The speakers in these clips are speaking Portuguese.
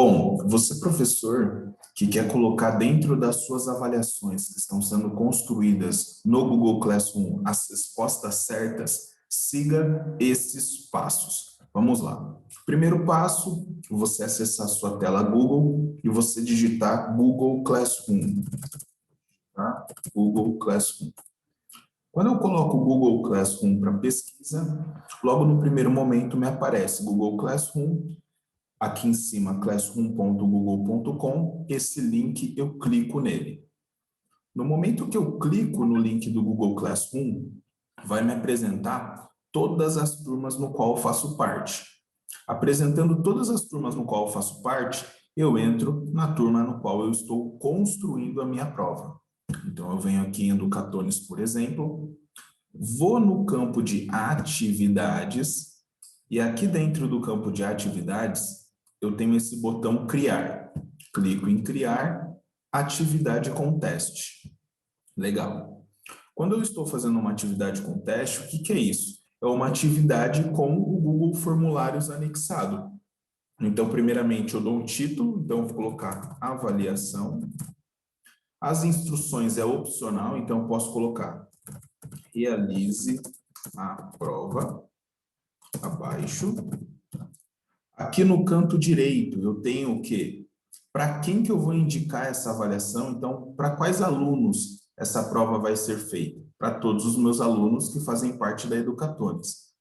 Bom, você, professor, que quer colocar dentro das suas avaliações que estão sendo construídas no Google Classroom as respostas certas, siga esses passos. Vamos lá. Primeiro passo, você acessar a sua tela Google e você digitar Google Classroom, tá? Google Classroom. Quando eu coloco o Google Classroom para pesquisa, logo no primeiro momento me aparece Google Classroom. Aqui em cima, classroom.google.com, esse link eu clico nele. No momento que eu clico no link do Google Classroom, vai me apresentar todas as turmas no qual eu faço parte. Apresentando todas as turmas no qual eu faço parte, eu entro na turma no qual eu estou construindo a minha prova. Então, eu venho aqui em Educatones, por exemplo, vou no campo de atividades, e aqui dentro do campo de atividades, eu tenho esse botão criar. Clico em criar, atividade com teste. Legal. Quando eu estou fazendo uma atividade com teste, o que é isso? É uma atividade com o Google Formulários anexado. Então, primeiramente, eu dou um título, então eu vou colocar avaliação. As instruções é opcional, então eu posso colocar realize a prova abaixo. Aqui no canto direito, eu tenho o quê? Para quem que eu vou indicar essa avaliação? Então, para quais alunos essa prova vai ser feita? Para todos os meus alunos que fazem parte da Educatones.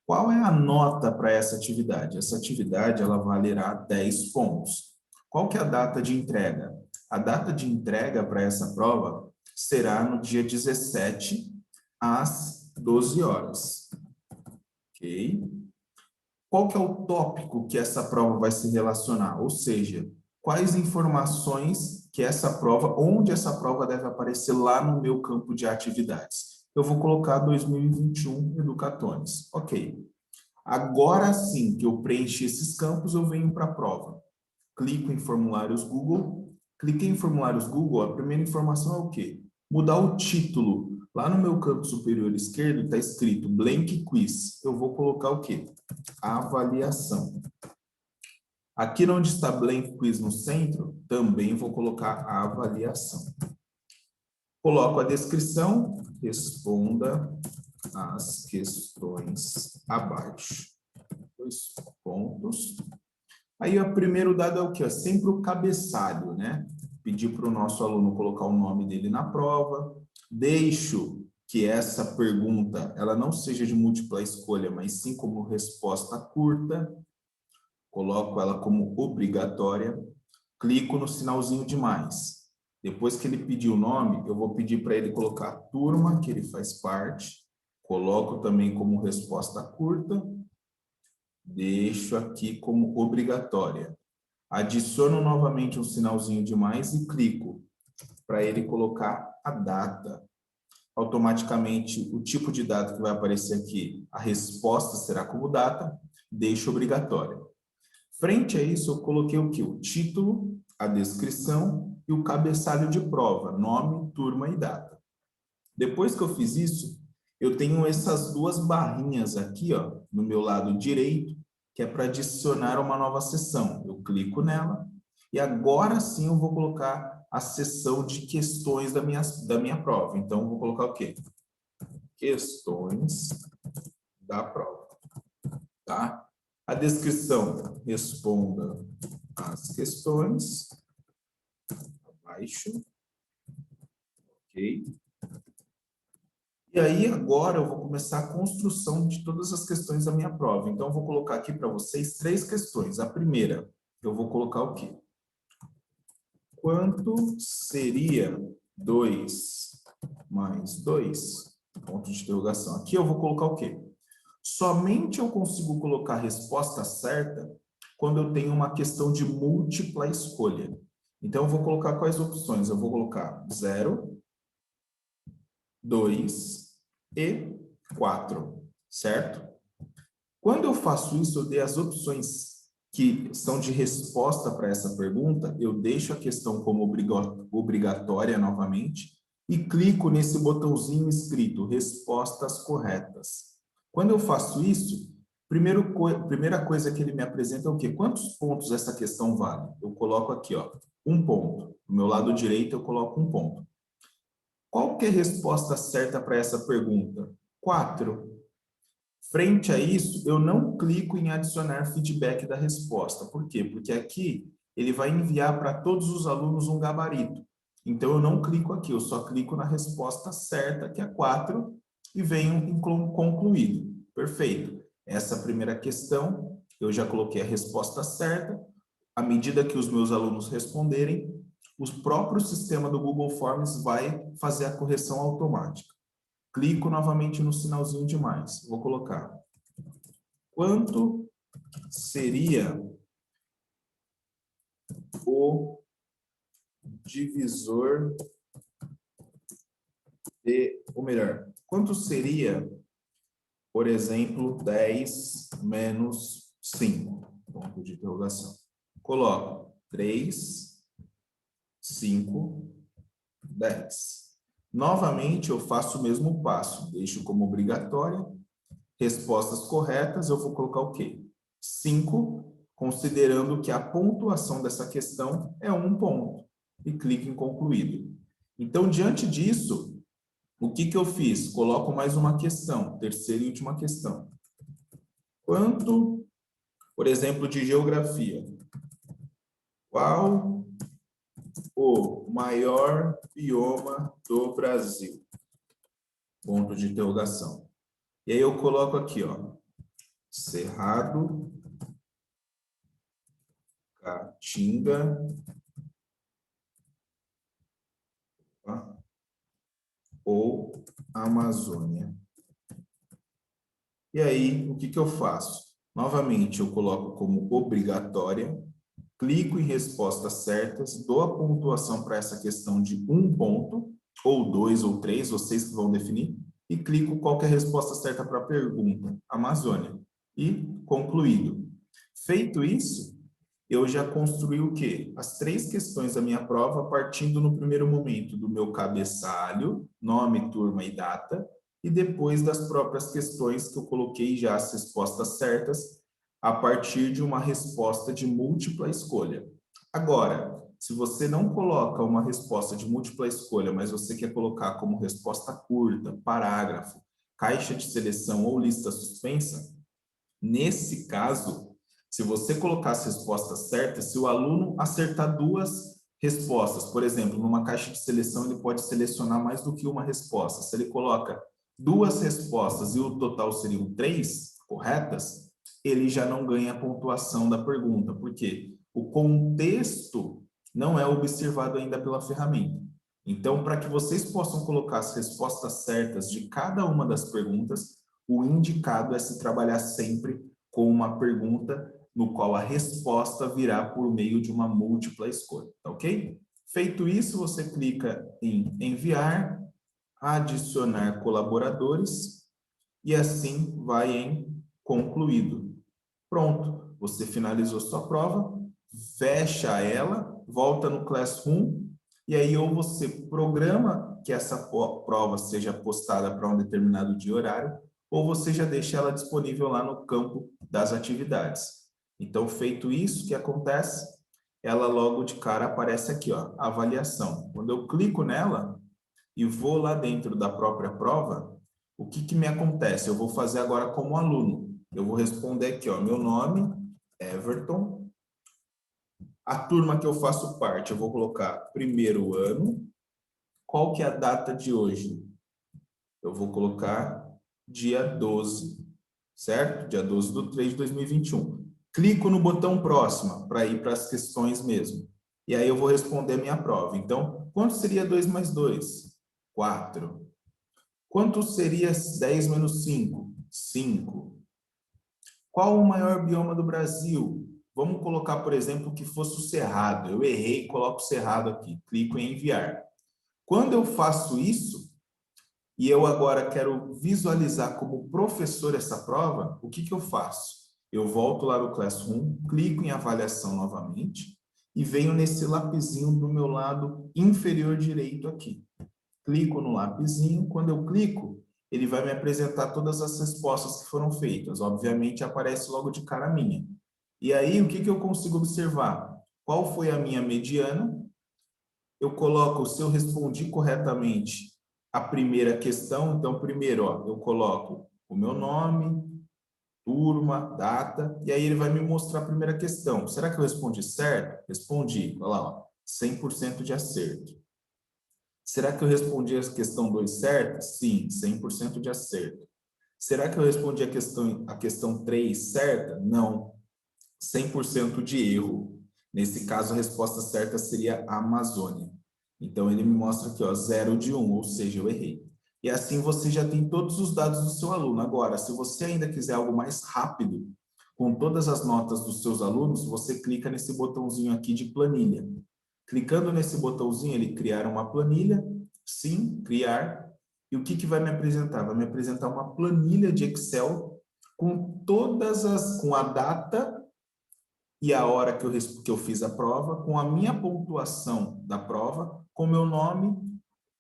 Qual é a nota para essa atividade? Essa atividade, ela valerá 10 pontos. Qual que é a data de entrega? A data de entrega para essa prova será no dia 17, às 12 horas. Ok? Qual que é o tópico que essa prova vai se relacionar? Ou seja, quais informações que essa prova, onde essa prova deve aparecer lá no meu campo de atividades? Eu vou colocar 2021 Educatones. Ok. Agora sim que eu preenchi esses campos, eu venho para a prova. Clico em formulários Google. Cliquei em formulários Google, a primeira informação é o quê? Mudar o título. Lá no meu canto superior esquerdo está escrito Blank Quiz. Eu vou colocar o quê? Avaliação. Aqui onde está Blank Quiz no centro, também vou colocar a avaliação. Coloco a descrição, responda as questões abaixo. 2 pontos. Aí o primeiro dado é o quê? É sempre o cabeçalho, né? Pedir para o nosso aluno colocar o nome dele na prova. Deixo que essa pergunta ela não seja de múltipla escolha, mas sim como resposta curta. Coloco ela como obrigatória. Clico no sinalzinho de mais. Depois que ele pedir o nome, eu vou pedir para ele colocar a turma que ele faz parte. Coloco também como resposta curta. Deixo aqui como obrigatória. Adiciono novamente um sinalzinho de mais e clico para ele colocar a data. Automaticamente, o tipo de data que vai aparecer aqui, a resposta será como data, deixo obrigatória. Frente a isso, eu coloquei o quê? O título, a descrição e o cabeçalho de prova, nome, turma e data. Depois que eu fiz isso, eu tenho essas duas barrinhas aqui, ó, no meu lado direito, que é para adicionar uma nova seção. Eu clico nela e agora sim eu vou colocar a seção de questões da minha prova. Então, eu vou colocar o quê? Questões da prova, tá? A descrição, responda as questões, abaixo, ok? E aí, agora, eu vou começar a construção de todas as questões da minha prova. Então, eu vou colocar aqui para vocês 3 questões. A primeira, eu vou colocar o quê? Quanto seria 2 mais 2? Ponto de interrogação. Aqui eu vou colocar o quê? Somente eu consigo colocar a resposta certa quando eu tenho uma questão de múltipla escolha. Então, eu vou colocar quais opções? Eu vou colocar 0, 2 e 4, certo? Quando eu faço isso, eu dei as opções que são de resposta para essa pergunta, eu deixo a questão como obrigatória novamente e clico nesse botãozinho escrito respostas corretas. Quando eu faço isso, Primeira coisa que ele me apresenta é o quê? Quantos pontos essa questão vale? Eu coloco aqui, ó, 1 ponto. Do meu lado direito, eu coloco 1 ponto. Qual que é a resposta certa para essa pergunta? 4. Frente a isso, eu não clico em adicionar feedback da resposta. Por quê? Porque aqui ele vai enviar para todos os alunos um gabarito. Então, eu não clico aqui, eu só clico na resposta certa, que é 4, e venho em concluído. Perfeito. Essa primeira questão, eu já coloquei a resposta certa. À medida que os meus alunos responderem, o próprio sistema do Google Forms vai fazer a correção automática. Clico novamente no sinalzinho de mais. Vou colocar. Quanto seria o divisor de... Ou melhor, quanto seria, por exemplo, 10 menos 5? Ponto de interrogação. Coloco 3, 5, 10. Novamente, eu faço o mesmo passo. Deixo como obrigatória. Respostas corretas, eu vou colocar o quê? 5, considerando que a pontuação dessa questão é 1 ponto. E clico em concluído. Então, diante disso, o que eu fiz? Coloco mais uma questão, terceira e última questão. Quanto, por exemplo, de geografia? Qual o maior bioma do Brasil? Ponto de interrogação. E aí eu coloco aqui, ó, Cerrado, Caatinga, ou Amazônia. E aí, o que eu faço? Novamente, eu coloco como obrigatória, clico em respostas certas, dou a pontuação para essa questão de 1 ponto, ou 2 ou 3, vocês que vão definir, e clico qual que é a resposta certa para a pergunta, Amazônia. E concluído. Feito isso, eu já construí o quê? As 3 questões da minha prova, partindo no primeiro momento do meu cabeçalho, nome, turma e data, e depois das próprias questões que eu coloquei já as respostas certas, a partir de uma resposta de múltipla escolha. Agora, se você não coloca uma resposta de múltipla escolha, mas você quer colocar como resposta curta, parágrafo, caixa de seleção ou lista suspensa, nesse caso, se você colocar as respostas certas, se o aluno acertar 2 respostas, por exemplo, numa caixa de seleção, ele pode selecionar mais do que uma resposta. Se ele coloca 2 respostas e o total seriam 3 corretas, ele já não ganha a pontuação da pergunta, porque o contexto não é observado ainda pela ferramenta. Então, para que vocês possam colocar as respostas certas de cada uma das perguntas, o indicado é se trabalhar sempre com uma pergunta no qual a resposta virá por meio de uma múltipla escolha, tá ok? Feito isso, você clica em enviar, adicionar colaboradores e assim vai em concluído. Pronto, você finalizou sua prova, fecha ela, volta no Classroom e aí ou você programa que essa prova seja postada para um determinado dia e horário, ou você já deixa ela disponível lá no campo das atividades. Então, feito isso, o que acontece? Ela logo de cara aparece aqui, ó, avaliação. Quando eu clico nela e vou lá dentro da própria prova, o que me acontece? Eu vou fazer agora como aluno. Eu vou responder aqui, ó, meu nome, Everton. A turma que eu faço parte, eu vou colocar primeiro ano. Qual que é a data de hoje? Eu vou colocar dia 12, certo? Dia 12 de 3 de 2021. Clico no botão próxima para ir para as questões mesmo. E aí eu vou responder a minha prova. Então, quanto seria 2 mais 2? 4. Quanto seria 10 menos 5? 5. Qual o maior bioma do Brasil? Vamos colocar, por exemplo, que fosse o Cerrado. Eu errei, coloco o Cerrado aqui. Clico em enviar. Quando eu faço isso, e eu agora quero visualizar como professor essa prova, o que eu faço? Eu volto lá no Classroom, clico em avaliação novamente e venho nesse lapisinho do meu lado inferior direito aqui. Clico no lapisinho, quando eu clico, ele vai me apresentar todas as respostas que foram feitas. Obviamente, aparece logo de cara a minha. E aí, o que eu consigo observar? Qual foi a minha mediana? Eu coloco se eu respondi corretamente a primeira questão. Então, primeiro, ó, eu coloco o meu nome, turma, data, e aí ele vai me mostrar a primeira questão. Será que eu respondi certo? Respondi. Olha lá, ó, 100% de acerto. Será que eu respondi a questão 2 certa? Sim, 100% de acerto. Será que eu respondi a questão 3 certa? Não, 100% de erro. Nesse caso, a resposta certa seria a Amazônia. Então, ele me mostra aqui, ó, 0 de 1, ou seja, eu errei. E assim você já tem todos os dados do seu aluno. Agora, se você ainda quiser algo mais rápido, com todas as notas dos seus alunos, você clica nesse botãozinho aqui de planilha. Clicando nesse botãozinho, ele criar uma planilha, sim, criar. E o que vai me apresentar? Vai me apresentar uma planilha de Excel com com a data e a hora que eu fiz a prova, com a minha pontuação da prova, com o meu nome,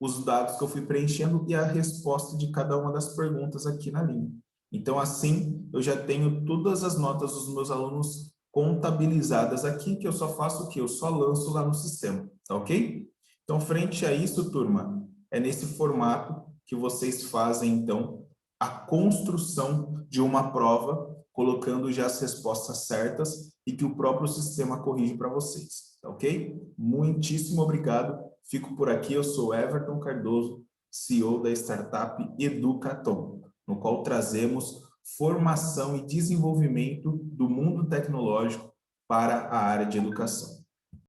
os dados que eu fui preenchendo e a resposta de cada uma das perguntas aqui na linha. Então, assim, eu já tenho todas as notas dos meus alunos contabilizadas aqui, que eu só faço o quê? Eu só lanço lá no sistema, tá ok? Então, frente a isso, turma, é nesse formato que vocês fazem, então, a construção de uma prova, colocando já as respostas certas e que o próprio sistema corrige para vocês, tá ok? Muitíssimo obrigado. Fico por aqui, eu sou Everton Cardoso, CEO da startup Educatom, no qual trazemos formação e desenvolvimento do mundo tecnológico para a área de educação.